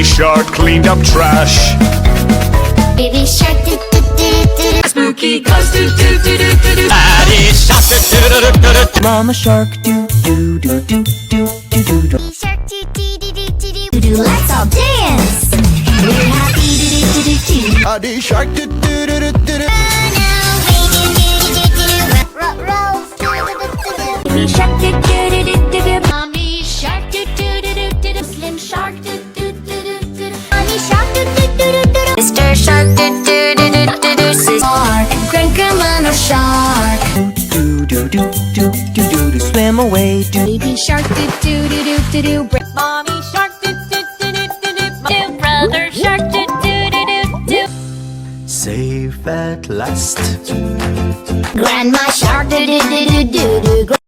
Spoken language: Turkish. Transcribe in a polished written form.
Mommy shark cleaned up trash. Baby shark do do do do do. Spooky goes do do do do do do. Daddy shark do do do do do. Mama shark do do do do do do do do. Baby shark do do do do do do do. Let's all dance. We're happy do do do do do. Daddy shark do do do do do do. Baby shark do do do do do do. Mommy shark do do do do do do. Slim shark do do do do do. Mommy shark do do do do do. Mr. Shark do do do do do do. Shark and Grandma no shark. Do do do do do do do. Swim away. Do Baby shark do do do do do do. Mommy shark do do do do do do. Brother shark do do do do do. safe at last. Grandma shark do do do do do do.